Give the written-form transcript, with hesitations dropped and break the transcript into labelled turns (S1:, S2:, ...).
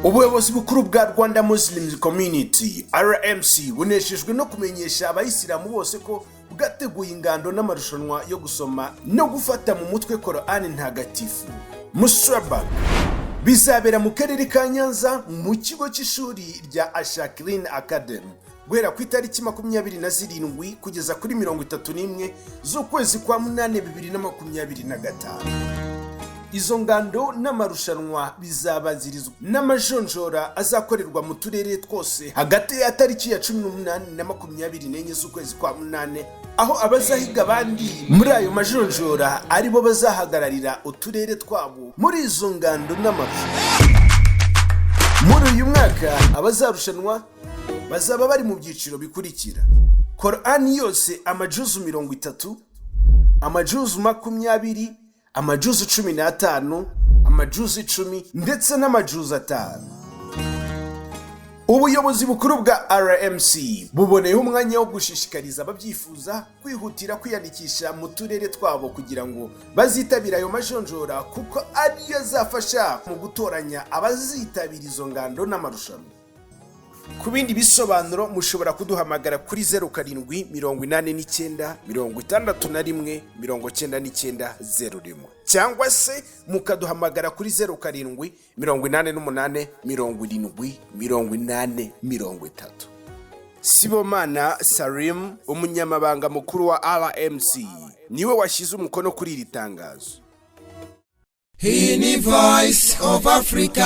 S1: Ubuyobozi bukuru bwa Rwanda Muslim Community RMC buneshejwe no kumenyesha abayisilamu bose ko bwateguye ingando n'amarushanwa yo gusoma no gufata mu mutwe Qoran ntagatifu Musraba bizabera mu karere ka Nyanza mu kigo cy'ishuri rya Ashakirin Academy guhera ku itariki 27 kugeza kuri 31 z'ukwezi kwa 8 2025. Izo ngando n'amarushanwa bizabanzirizwa n'amajonjora azakorerwa mu turere twose hagati ya tariki ya 18 na 24 z'ukwezi kwa 8, aho abazahiga abandi muri ayo majonjora aribo bazahagararira uturere twabo muri izo ngando n'amarushanwa. Muri uyu mwaka abazarushanwa bazaba bari mu byiciro bikurikira: Qoran yose amajuzu 30, amajuzu 20, amajuzu 15, amajuzu 10 ndetse n'amajuzu 5. Ubuyobozi bukuru bwa RMC buboneyeho umwanya wo gushishikariza ababyifuza kwihutira kwiyandikisha mu turere twabo kugira ngo bazitabira ayo majonjora, kuko ariyo azafasha mu gutoranya abazitabira izo ngando n'amarushanwa. Ku bindi bisobanuro mushobora kuduhamagara kuri 0789619901 cyangwa se mukaduhamagara kuri 0788708083. Sibomana Salim, umunyamabanga mukuru wa RMC, niwe washyize umukono kuri iri tangazo.
S2: Hii ni Voice of Africa.